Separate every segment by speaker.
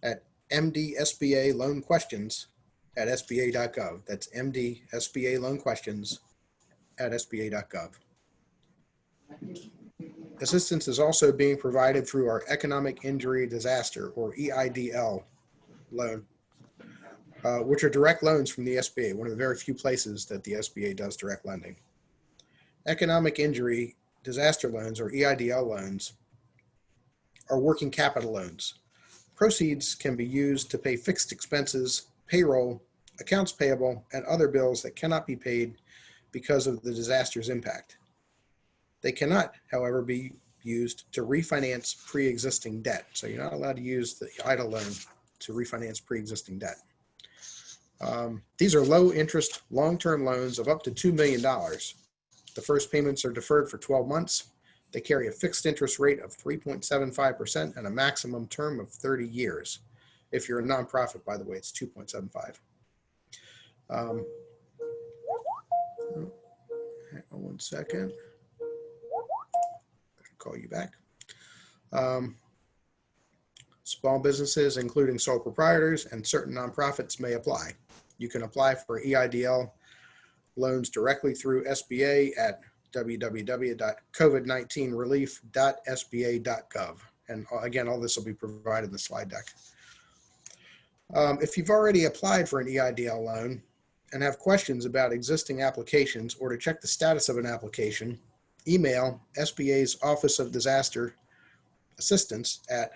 Speaker 1: at MD-SBA Loan Questions at SBA.gov. That's MD-SBA Loan Questions at SBA.gov. Assistance is also being provided through our Economic Injury Disaster, or EIDL loan, which are direct loans from the SBA, one of the very few places that the SBA does direct lending. Economic Injury Disaster loans, or EIDL loans, are working capital loans. Proceeds can be used to pay fixed expenses, payroll, accounts payable, and other bills that cannot be paid because of the disaster's impact. They cannot, however, be used to refinance pre-existing debt. So you're not allowed to use the EIDL loan to refinance pre-existing debt. These are low interest, long-term loans of up to $2 million. The first payments are deferred for 12 months. They carry a fixed interest rate of 3.75% and a maximum term of 30 years. If you're a nonprofit, by the way, it's 2.75. Hang on one second. I'll call you back. Small businesses, including sole proprietors and certain nonprofits, may apply. You can apply for EIDL loans directly through SBA at www.covid19relief.sba.gov. And again, all this will be provided in the slide deck. If you've already applied for an EIDL loan and have questions about existing applications or to check the status of an application, email SBA's Office of Disaster Assistance at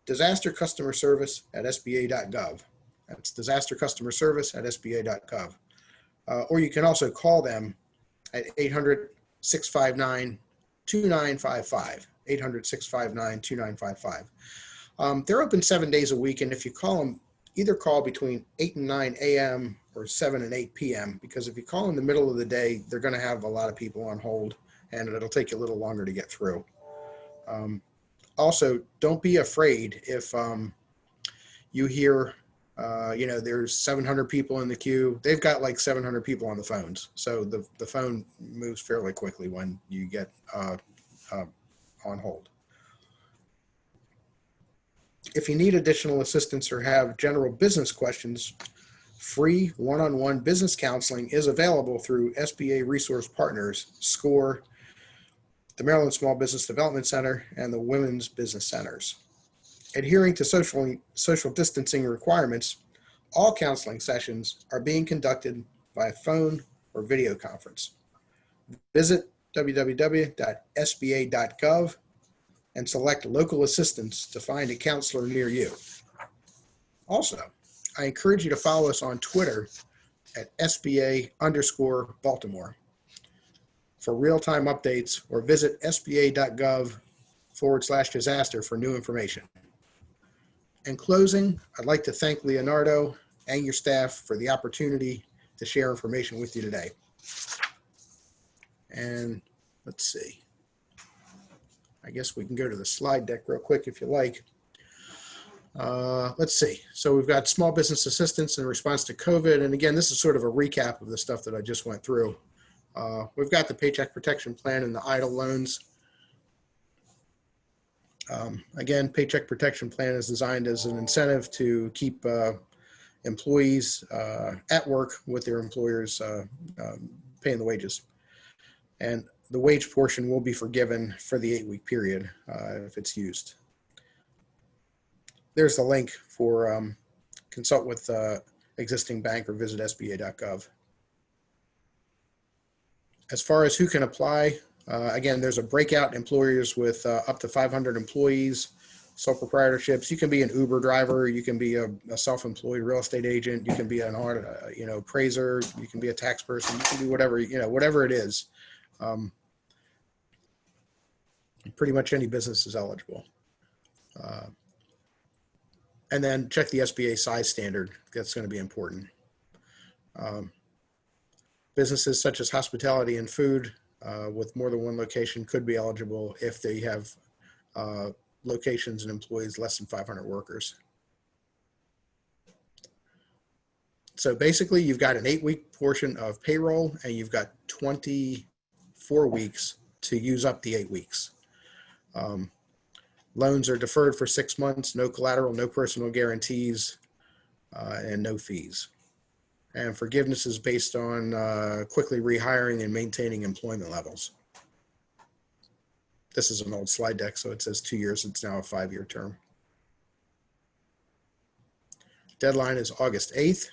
Speaker 1: disastercustomerservice@sba.gov. That's disastercustomerservice@sba.gov. Or you can also call them at 800-659-2955, 800-659-2955. They're open 7 days a week, and if you call them, either call between 8 and 9 a.m. or 7 and 8 p.m. because if you call in the middle of the day, they're going to have a lot of people on hold, and it'll take you a little longer to get through. Also, don't be afraid if you hear there's 700 people in the queue. They've got like 700 people on the phones. So the phone moves fairly quickly when you get on hold. If you need additional assistance or have general business questions, free one-on-one business counseling is available through SBA Resource Partners, SCORE, the Maryland Small Business Development Center, and the Women's Business Centers. Adhering to social distancing requirements, all counseling sessions are being conducted by phone or video conference. Visit www.sba.gov and select local assistance to find a counselor near you. Also, I encourage you to follow us on Twitter at SBA_Baltimore for real-time updates, or visit sba.gov/disaster for new information. In closing, I'd like to thank Leonardo and your staff for the opportunity to share information with you today. And let's see. I guess we can go to the slide deck real quick if you like. Let's see. So we've got small business assistance in response to COVID. And again, this is sort of a recap of the stuff that I just went through. We've got the Paycheck Protection Plan and the EIDL loans. Again, Paycheck Protection Plan is designed as an incentive to keep employees at work with their employers paying the wages. And the wage portion will be forgiven for the 8-week period if it's used. There's the link for consult with existing bank or visit sba.gov. As far as who can apply, again, there's a breakout: employers with up to 500 employees, sole proprietorships. You can be an Uber driver, you can be a self-employed real estate agent, you can be an appraiser, you can be a tax person, you can be whatever, whatever it is. Pretty much any business is eligible. And then check the SBA size standard. That's going to be important. Businesses such as hospitality and food with more than one location could be eligible if they have locations and employees less than 500 workers. So basically, you've got an 8-week portion of payroll, and you've got 24 weeks to use up the 8 weeks. Loans are deferred for 6 months, no collateral, no personal guarantees, and no fees. And forgiveness is based on quickly rehiring and maintaining employment levels. This is an old slide deck, so it says 2 years. It's now a 5-year term. Deadline is August 8th.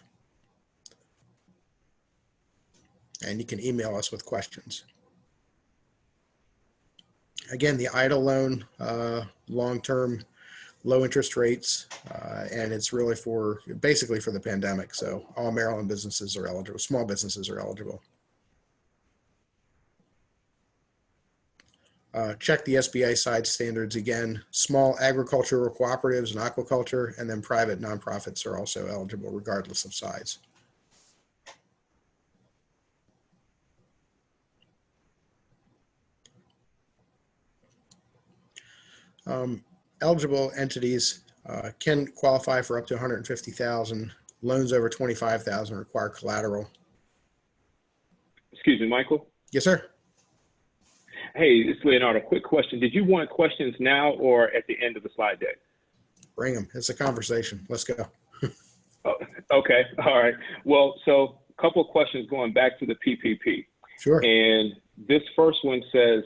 Speaker 1: And you can email us with questions. Again, the EIDL loan, long-term, low interest rates, and it's really basically for the pandemic. So all Maryland businesses are eligible, small businesses are eligible. Check the SBA side standards again. Small agricultural cooperatives and aquaculture, and then private nonprofits are also eligible regardless of size. Eligible entities can qualify for up to 150,000. Loans over 25,000 require collateral.
Speaker 2: Excuse me, Michael.
Speaker 1: Yes, sir.
Speaker 2: Hey, it's Leonardo. Quick question. Did you want questions now or at the end of the slide deck?
Speaker 1: Bring them. It's a conversation. Let's go.
Speaker 2: Oh, okay. All right. Well, so a couple of questions going back to the PPP.
Speaker 1: Sure.
Speaker 2: And this first one says,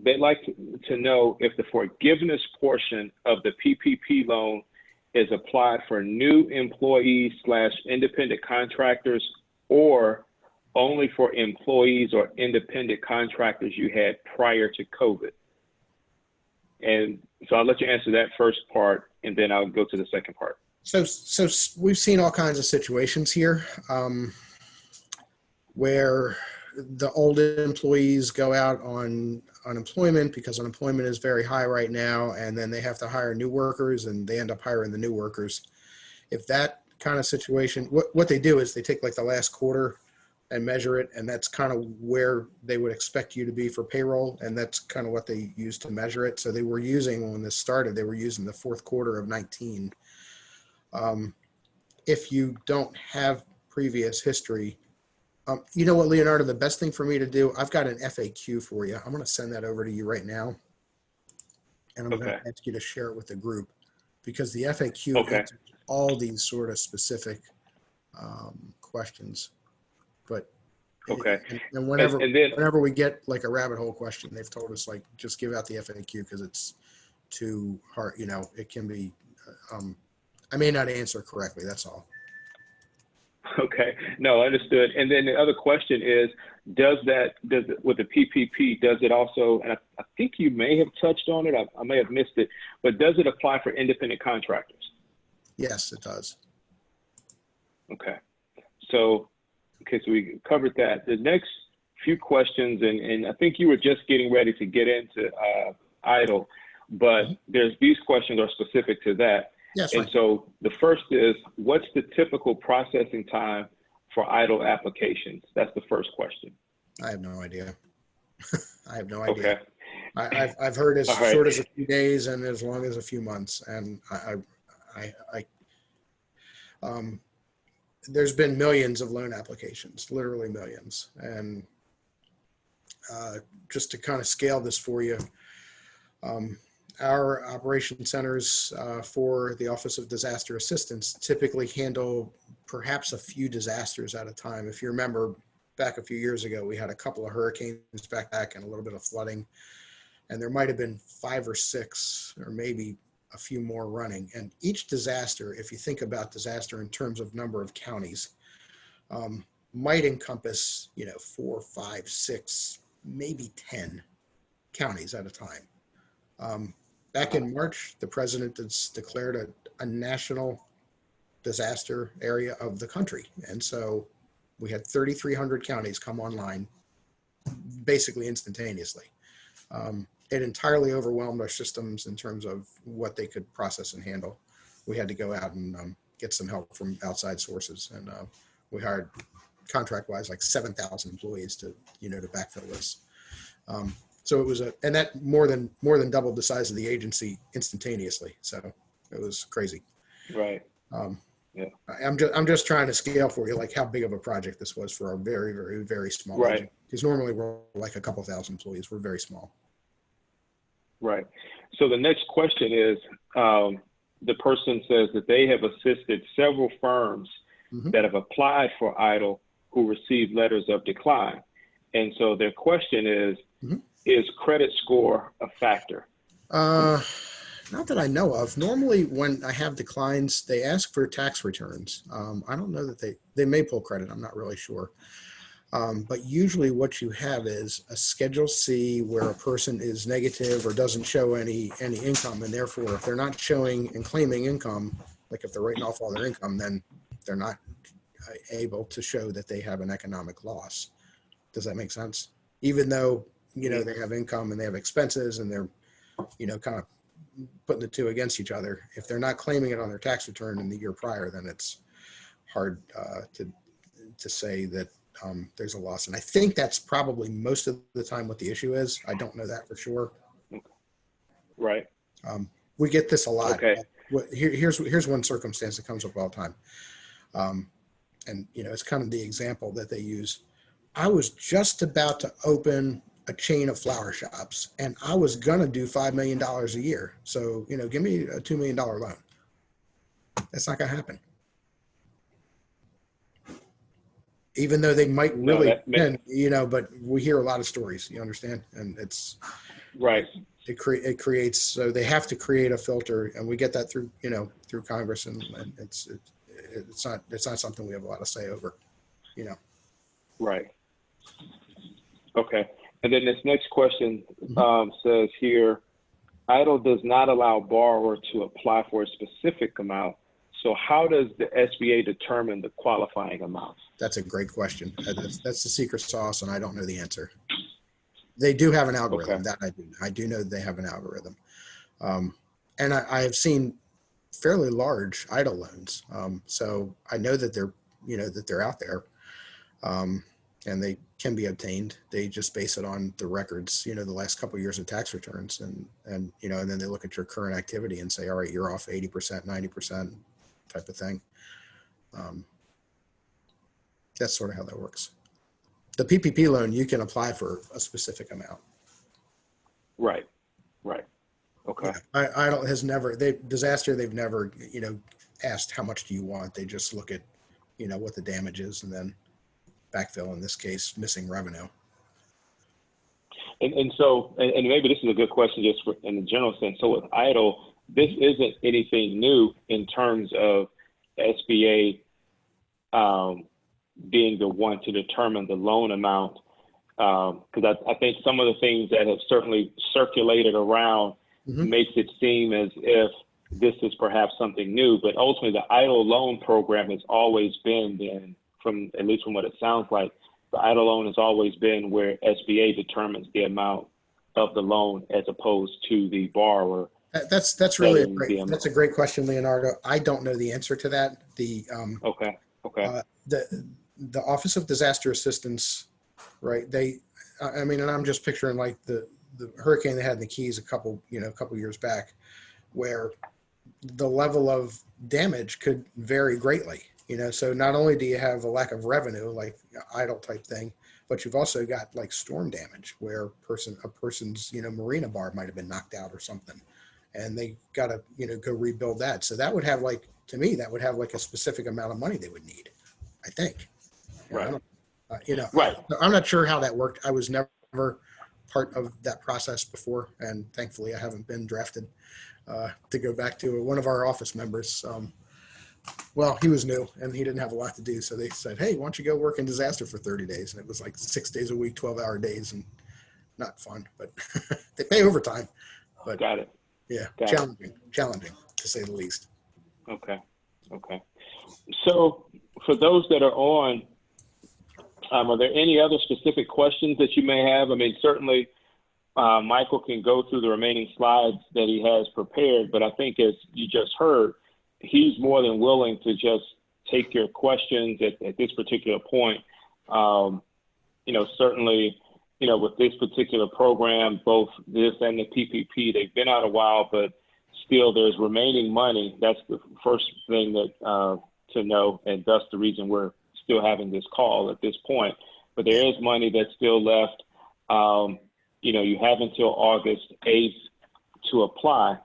Speaker 2: they'd like to know if the forgiveness portion of the PPP loan is applied for new employees / independent contractors, or only for employees or independent contractors you had prior to COVID. And so I'll let you answer that first part, and then I'll go to the second part.
Speaker 1: So we've seen all kinds of situations here where the old employees go out on unemployment because unemployment is very high right now, and then they have to hire new workers, and they end up hiring the new workers. If that kind of situation, what they do is they take like the last quarter and measure it, and that's kind of where they would expect you to be for payroll, and that's kind of what they use to measure it. So they were using, when this started, they were using the fourth quarter of 19. If you don't have previous history, you know what, Leonardo, the best thing for me to do, I've got an FAQ for you. I'm going to send that over to you right now, and I'm going to ask you to share it with the group, because the FAQ answers all these sort of specific questions. But and whenever we get like a rabbit hole question, they've told us, like, just give out the FAQ because it's too hard. You know, it can be. I may not answer correctly. That's all.
Speaker 2: Okay, no, understood. And then the other question is, does it, with the PPP, does it also, and I think you may have touched on it, I may have missed it, but does it apply for independent contractors?
Speaker 1: Yes, it does.
Speaker 2: Okay, so we covered that. The next few questions, and I think you were just getting ready to get into EIDL, but these questions are specific to that.
Speaker 1: Yes,
Speaker 2: and so the first is, what's the typical processing time for EIDL applications? That's the first question.
Speaker 1: I have no idea. I have no idea.
Speaker 2: Okay.
Speaker 1: I've heard as short as a few days and as long as a few months. And there's been millions of loan applications, literally millions. And just to kind of scale this for you, our operation centers for the Office of Disaster Assistance typically handle perhaps a few disasters at a time. If you remember, back a few years ago, we had a couple of hurricanes back and a little bit of flooding, and there might have been 5 or 6 or maybe a few more running. And each disaster, if you think about disaster in terms of number of counties, might encompass, 4, 5, 6, maybe 10 counties at a time. Back in March, the president has declared a national disaster area of the country. And so we had 3,300 counties come online basically instantaneously. It entirely overwhelmed our systems in terms of what they could process and handle. We had to go out and get some help from outside sources. And we hired, contract-wise, like 7,000 employees to backfill this. So it was and that more than doubled the size of the agency instantaneously. So it was crazy.
Speaker 2: Right.
Speaker 1: Yeah. I'm just trying to scale for you, like how big of a project this was for our very, very, very small.
Speaker 2: Right.
Speaker 1: Agency. Because normally we're like a couple thousand employees. We're very small.
Speaker 2: Right. So the next question is, the person says that they have assisted several firms that have applied for EIDL who received letters of decline. And so their question is credit score a factor?
Speaker 1: Not that I know of. Normally when I have declines, they ask for tax returns. I don't know that they may pull credit. I'm not really sure. But usually what you have is a Schedule C where a person is negative or doesn't show any income. And therefore, if they're not showing and claiming income, like if they're writing off all their income, then they're not able to show that they have an economic loss. Does that make sense? Even though, you know, they have income and they have expenses and they're, you know, kind of putting the two against each other. If they're not claiming it on their tax return in the year prior, then it's hard to say that there's a loss. And I think that's probably most of the time what the issue is. I don't know that for sure.
Speaker 2: Right.
Speaker 1: We get this a lot.
Speaker 2: Okay.
Speaker 1: Here's one circumstance that comes up all the time. And, you know, it's kind of the example that they use. I was just about to open a chain of flower shops and I was going to do $5 million a year. So, you know, give me a $2 million loan. That's not going to happen. Even though they might really, you know, but we hear a lot of stories, you understand? And it's
Speaker 2: right.
Speaker 1: It creates, so they have to create a filter, and we get that through, you know, through Congress, and it's not something we have a lot of say over, you know.
Speaker 2: Right. Okay. And then this next question says here, EIDL does not allow borrower to apply for a specific amount. So how does the SBA determine the qualifying amount?
Speaker 1: That's a great question. That's the secret sauce, and I don't know the answer. They do have an algorithm.
Speaker 2: Okay.
Speaker 1: That I do know that they have an algorithm. And I have seen fairly large EIDL loans. So I know that they're, you know, that they're out there, and they can be obtained. They just base it on the records, you know, the last couple of years of tax returns, and you know, and then they look at your current activity and say, all right, you're off 80%, 90% type of thing. That's sort of how that works. The PPP loan, you can apply for a specific amount.
Speaker 2: Right. Right. Okay.
Speaker 1: Yeah. EIDL has never, they've never, you know, asked how much do you want. They just look at, you know, what the damage is and then backfill, in this case, missing revenue.
Speaker 2: And so maybe this is a good question just for, in the general sense. So with EIDL, this isn't anything new in terms of SBA being the one to determine the loan amount. Because I think some of the things that have certainly circulated around makes it seem as if this is perhaps something new, but ultimately the EIDL loan program has always been, at least from what it sounds like, the EIDL loan has always been where SBA determines the amount of the loan as opposed to the borrower.
Speaker 1: That's really that's a great question, Leonardo. I don't know the answer to that. The Office of Disaster Assistance, right? I mean, and I'm just picturing like the hurricane they had in the Keys a couple years back, where the level of damage could vary greatly. You know, so not only do you have a lack of revenue, like EIDL type thing, but you've also got like storm damage where a person's, you know, marina bar might have been knocked out or something, and they got to, you know, go rebuild that. So that would have like, to me, that would have like a specific amount of money they would need, I think.
Speaker 2: Right.
Speaker 1: You know,
Speaker 2: right.
Speaker 1: I'm not sure how that worked. I was never part of that process before, and thankfully I haven't been drafted to go back to one of our office members. Well, he was new and he didn't have a lot to do. So they said, hey, why don't you go work in disaster for 30 days? And it was like 6 days a week, 12-hour days, and not fun, but they pay overtime. But
Speaker 2: got it.
Speaker 1: Yeah, challenging to say the least.
Speaker 2: Okay. So for those that are on, are there any other specific questions that you may have? I mean, certainly Michael can go through the remaining slides that he has prepared, but I think as you just heard, he's more than willing to just take your questions at this particular point. You know, certainly, you know, with this particular program, both this and the PPP, they've been out a while, but still there's remaining money. That's the first thing that to know, and thus the reason we're still having this call at this point. But there is money that's still left. You know, you have until August 8th to apply.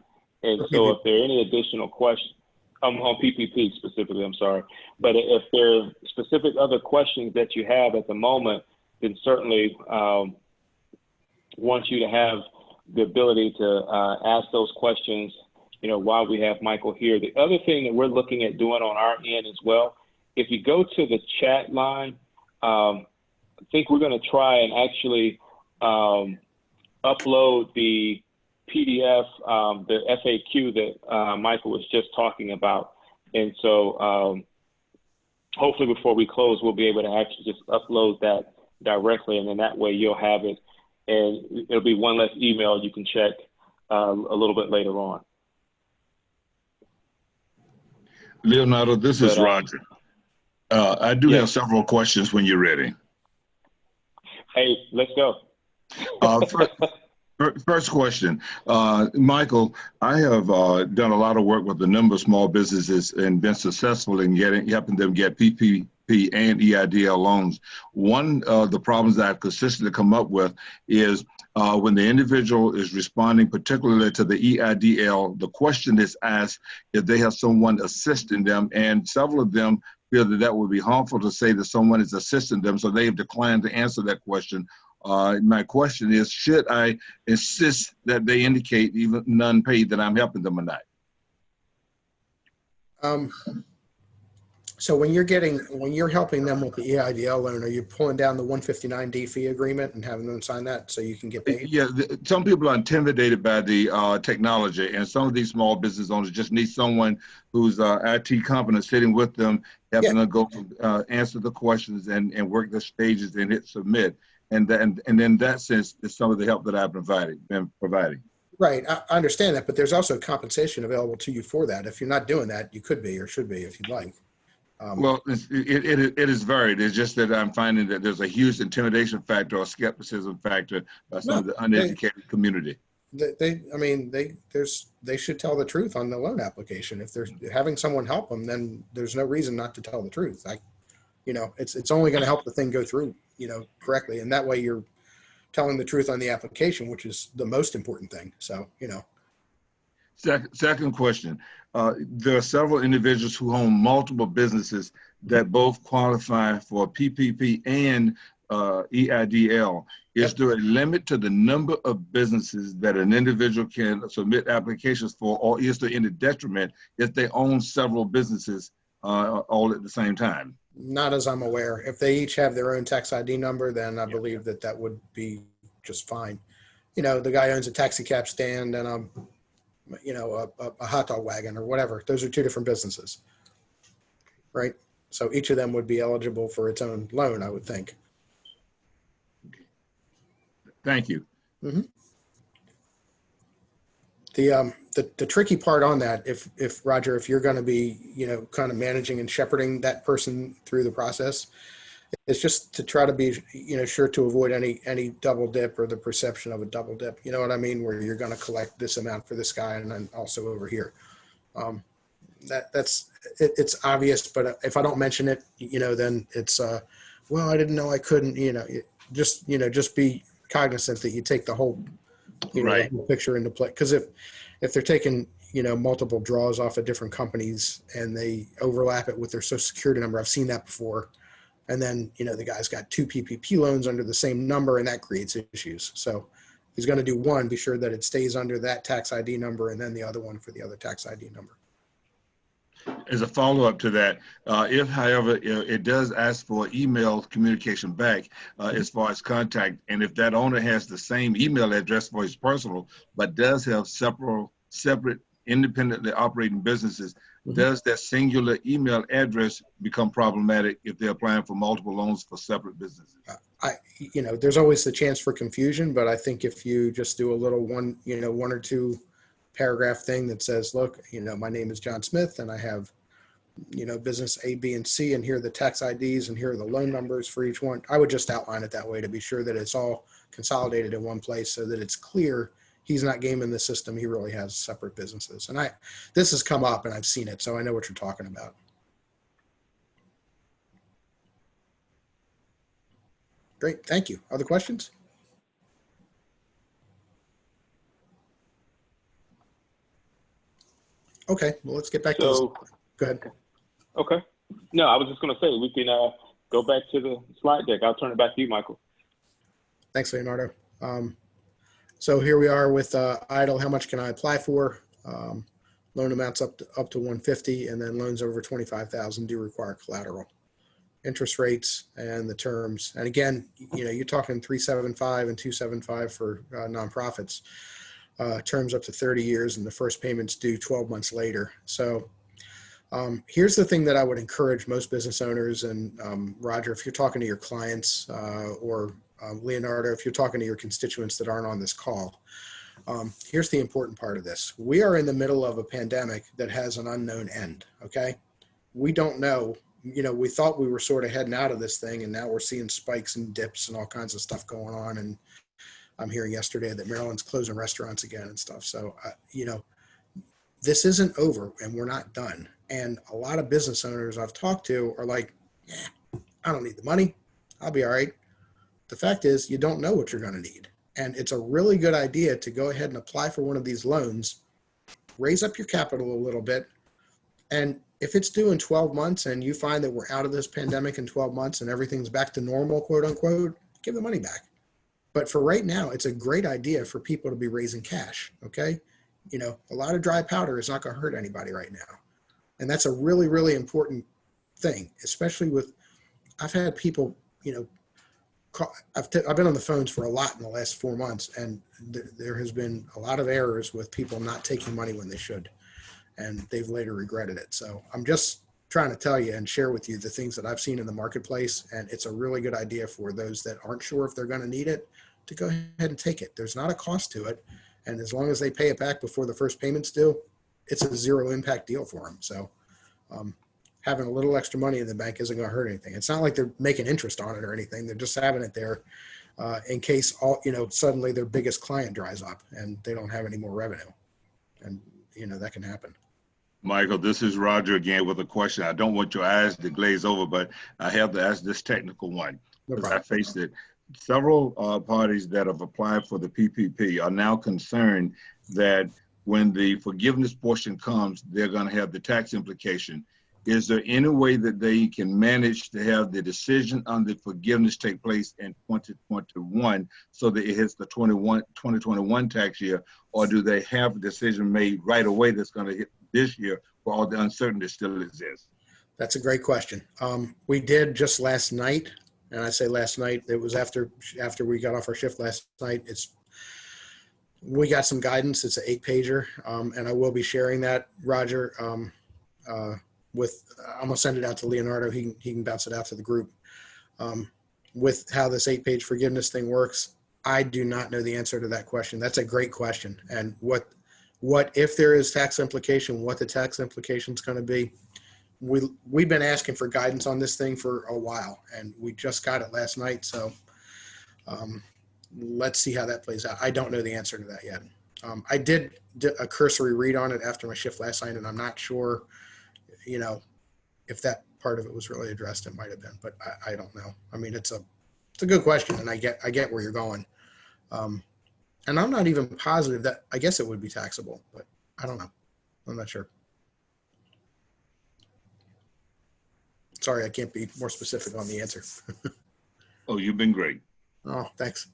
Speaker 2: And so if there are any additional questions, on PPP specifically, I'm sorry, but if there are specific other questions that you have at the moment, then certainly want you to have the ability to ask those questions, while we have Michael here. The other thing that we're looking at doing on our end as well, if you go to the chat line, I think we're going to try and actually upload the PDF, the FAQ that Michael was just talking about. And so hopefully before we close, we'll be able to actually just upload that directly. And then that way you'll have it, and it'll be one less email you can check a little bit later on.
Speaker 3: Leonardo, this is Roger. I do have several questions when you're ready.
Speaker 2: Hey, let's go.
Speaker 3: First question, Michael, I have done a lot of work with a number of small businesses and been successful in helping them get PPP and EIDL loans. One of the problems that I've consistently come up with is when the individual is responding particularly to the EIDL, the question is asked if they have someone assisting them, and several of them feel that that would be harmful to say that someone is assisting them, so they've declined to answer that question. My question is, should I insist that they indicate, even none paid, that I'm helping them or not?
Speaker 1: So when you're helping them with the EIDL loan, are you pulling down the 159D fee agreement and having them sign that so you can get paid?
Speaker 3: Yeah, some people are intimidated by the technology, and some of these small business owners just need someone who's IT competent sitting with them, helping them go answer the questions and work the stages and hit submit. And in that sense, is some of the help that I've been providing. Right,
Speaker 1: I understand that, but there's also compensation available to you for that. If you're not doing that, you could be or should be if you'd like.
Speaker 3: Well, it is varied. It's just that I'm finding that there's a huge intimidation factor or skepticism factor by some of the uneducated community.
Speaker 1: They should tell the truth on the loan application. If they're having someone help them, then there's no reason not to tell the truth. It's only going to help the thing go through, correctly. And that way you're telling the truth on the application, which is the most important thing. So,
Speaker 3: Second question. There are several individuals who own multiple businesses that both qualify for PPP and EIDL. Is there a limit to the number of businesses that an individual can submit applications for, or is there any detriment if they own several businesses all at the same time?
Speaker 1: Not as I'm aware. If they each have their own tax ID number, then I believe that would be just fine. The guy owns a taxi cab stand and a hot dog wagon or whatever. Those are two different businesses, right? So each of them would be eligible for its own loan, I would think.
Speaker 3: Thank you.
Speaker 1: Mm-hmm. The tricky part on that, if Roger, if you're going to be, kind of managing and shepherding that person through the process, is just to try to be, sure to avoid any double dip or the perception of a double dip. You know what I mean? Where you're going to collect this amount for this guy and then also over here. It's obvious, but if I don't mention it, then it's, well, I didn't know I couldn't, just be cognizant that you take the whole, the whole picture into play. Because if they're taking, multiple draws off of different companies and they overlap it with their social security number, I've seen that before. And then, the guy's got two PPP loans under the same number, and that creates issues. So if he's going to do one, be sure that it stays under that tax ID number and then the other one for the other tax ID number.
Speaker 3: As a follow-up to that, if, however, it does ask for email communication back as far as contact, and if that owner has the same email address for his personal, but does have separate independently operating businesses, does that singular email address become problematic if they're applying for multiple loans for separate businesses?
Speaker 1: There's always the chance for confusion, but I think if you just do a little one or two paragraph thing that says, look, my name is John Smith and I have, business A, B, and C, and here are the tax IDs and here are the loan numbers for each one. I would just outline it that way to be sure that it's all consolidated in one place so that it's clear he's not gaming the system. He really has separate businesses. And this has come up and I've seen it, so I know what you're talking about. Great, thank you. Other questions? Okay, well, let's get back to
Speaker 2: So,
Speaker 1: this. Go ahead.
Speaker 2: okay. No, I was just going to say, we can go back to the slide deck. I'll turn it back to you, Michael.
Speaker 1: Thanks, Leonardo. So here we are with EIDL. How much can I apply for? Loan amounts up to 150, and then loans over 25,000 do require collateral. Interest rates and the terms. And again, you know, you're talking 375 and 275 for nonprofits. Terms up to 30 years, and the first payment's due 12 months later. So here's the thing that I would encourage most business owners, and Roger, if you're talking to your clients, or Leonardo, if you're talking to your constituents that aren't on this call, here's the important part of this. We are in the middle of a pandemic that has an unknown end, okay? We don't know, you know, we thought we were sort of heading out of this thing, and now we're seeing spikes and dips and all kinds of stuff going on. And I'm hearing yesterday that Maryland's closing restaurants again and stuff. So, you know, this isn't over, and we're not done. And a lot of business owners I've talked to are like, yeah, I don't need the money. I'll be all right. The fact is, you don't know what you're going to need. And it's a really good idea to go ahead and apply for one of these loans, raise up your capital a little bit. And if it's due in 12 months and you find that we're out of this pandemic in 12 months and everything's back to normal, quote unquote, give the money back. But for right now, it's a great idea for people to be raising cash, okay? You know, a lot of dry powder is not going to hurt anybody right now. And that's a really, really important thing, especially with, I've had people, you know, I've been on the phones for a lot in the last 4 months, and there has been a lot of errors with people not taking money when they should, and they've later regretted it. So I'm just trying to tell you and share with you the things that I've seen in the marketplace, and it's a really good idea for those that aren't sure if they're going to need it to go ahead and take it. There's not a cost to it, and as long as they pay it back before the first payment's due, it's a zero impact deal for them. So having a little extra money in the bank isn't going to hurt anything. It's not like they're making interest on it or anything. They're just having it there in case suddenly their biggest client dries up and they don't have any more revenue. And, you know, that can happen.
Speaker 3: Michael, this is Roger again with a question. I don't want your eyes to glaze over, but I have to ask this technical one.
Speaker 1: No
Speaker 3: because
Speaker 1: problem.
Speaker 3: I faced it. Several parties that have applied for the PPP are now concerned that when the forgiveness portion comes, they're going to have the tax implication. Is there any way that they can manage to have the decision on the forgiveness take place in 2021 so that it hits the 2021 tax year, or do they have a decision made right away that's going to hit this year where all the uncertainty still exists?
Speaker 1: That's a great question. We did just last night, and I say last night, it was after we got off our shift last night. We got some guidance. It's an 8-pager, and I will be sharing that, Roger. I'm gonna send it out to Leonardo. He can bounce it out to the group. With how this 8-page forgiveness thing works, I do not know the answer to that question. That's a great question. And what if there is tax implication? What the tax implication is going to be? We've been asking for guidance on this thing for a while, and we just got it last night. So let's see how that plays out. I don't know the answer to that yet. I did a cursory read on it after my shift last night, and I'm not sure, you know, if that part of it was really addressed. It might have been, but I don't know. I mean, it's a good question, and I get where you're going. And I'm not even positive that, I guess it would be taxable, but I don't know. I'm not sure. Sorry, I can't be more specific on the answer.
Speaker 3: Oh, you've been great.
Speaker 1: Oh, thanks.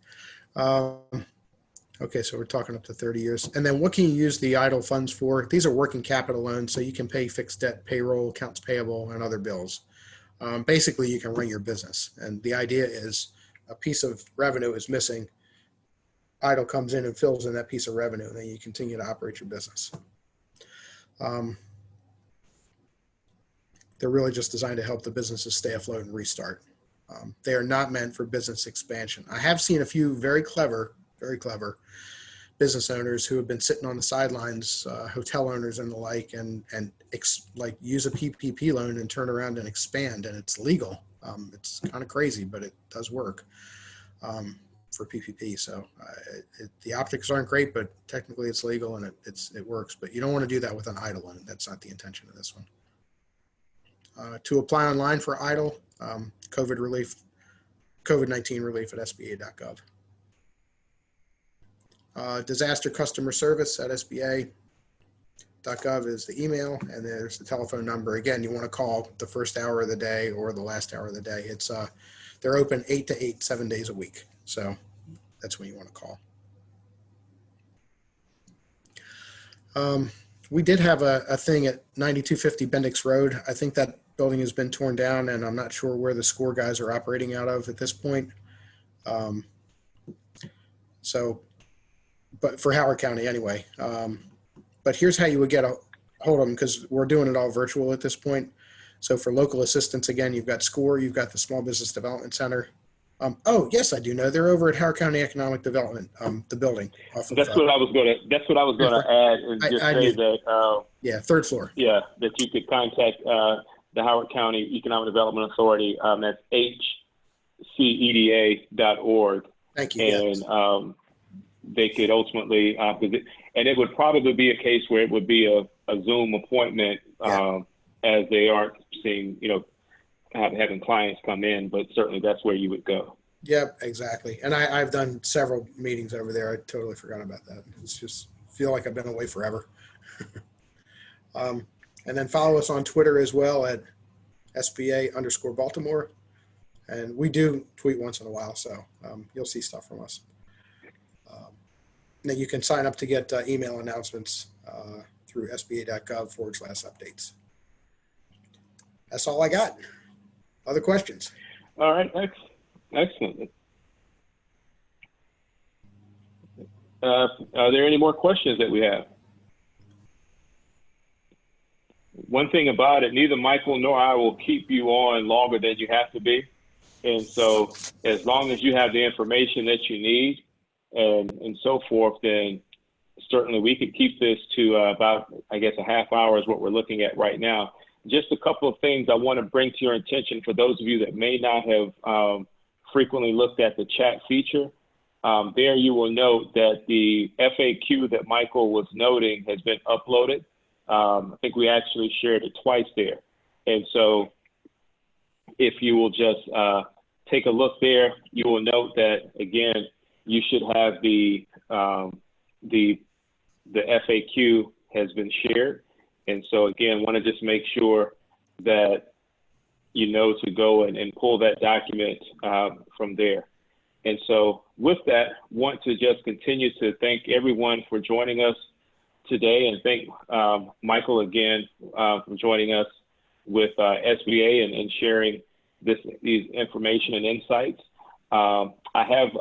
Speaker 1: Okay, so we're talking up to 30 years. And then what can you use the EIDL funds for? These are working capital loans, so you can pay fixed debt, payroll, accounts payable, and other bills. Basically, you can run your business. And the idea is a piece of revenue is missing. EIDL comes in and fills in that piece of revenue, and then you continue to operate your business. They're really just designed to help the businesses stay afloat and restart. They are not meant for business expansion. I have seen a few very clever business owners who have been sitting on the sidelines, hotel owners and the like, and like use a PPP loan and turn around and expand, and it's legal. It's kind of crazy, but it does work for PPP. So the optics aren't great, but technically it's legal and it works. But you don't want to do that with an EIDL loan. That's not the intention of this one. To apply online for EIDL, COVID-19 relief at SBA.gov. Disaster customer service at SBA. sba.gov is the email, and there's the telephone number. Again, you want to call the first hour of the day or the last hour of the day. It's they're open 8 to 8, 7 days a week. So that's when you want to call. We did have a thing at 9250 Bendix Road. I think that building has been torn down, and I'm not sure where the SCORE guys are operating out of at this point. But for Howard County anyway. But here's how you would get a hold of them, because we're doing it all virtual at this point. So for local assistance, again, you've got SCORE, you've got the Small Business Development Center. Oh, yes, I do know. They're over at Howard County Economic Development, the building.
Speaker 2: That's what I was going to add, and just say that.
Speaker 1: Yeah, third floor.
Speaker 2: Yeah, that you could contact the Howard County Economic Development Authority. That's hceda.org.
Speaker 1: Thank you.
Speaker 2: And
Speaker 1: yes.
Speaker 2: They could ultimately, and it would probably be a case where it would be a Zoom appointment, as they aren't seeing, having clients come in, but certainly that's where you would go.
Speaker 1: Yep, exactly. And I've done several meetings over there. I totally forgot about that. It's just feel like I've been away forever. And then follow us on Twitter as well at SBA_Baltimore. And we do tweet once in a while, so you'll see stuff from us. And then you can sign up to get email announcements through sba.gov/updates. That's all I got. Other questions?
Speaker 2: All right, excellent. Are there any more questions that we have? One thing about it, neither Michael nor I will keep you on longer than you have to be. And so as long as you have the information that you need and so forth, then certainly we could keep this to about, I guess, a half hour is what we're looking at right now. Just a couple of things I want to bring to your attention for those of you that may not have frequently looked at the chat feature. There you will note that the FAQ that Michael was noting has been uploaded. I think we actually shared it twice there. And so if you will just take a look there, you will note that, again, you should have the FAQ has been shared. And so, again, want to just make sure that you know to go and pull that document from there. And so with that, want to just continue to thank everyone for joining us today, and thank Michael again for joining us with SBA and sharing these information and insights. I have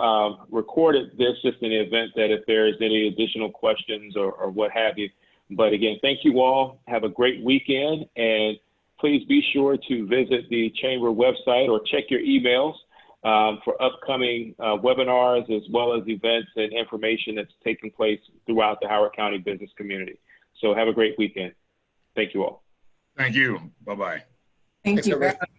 Speaker 2: recorded this just in the event that if there is any additional questions or what have you. But again, thank you all. Have a great weekend, and please be sure to visit the Chamber website or check your emails for upcoming webinars, as well as events and information that's taking place throughout the Howard County business community. So have a great weekend. Thank you all.
Speaker 3: Thank you. Bye-bye.
Speaker 4: Thank
Speaker 1: Thanks,
Speaker 4: you.
Speaker 1: everybody.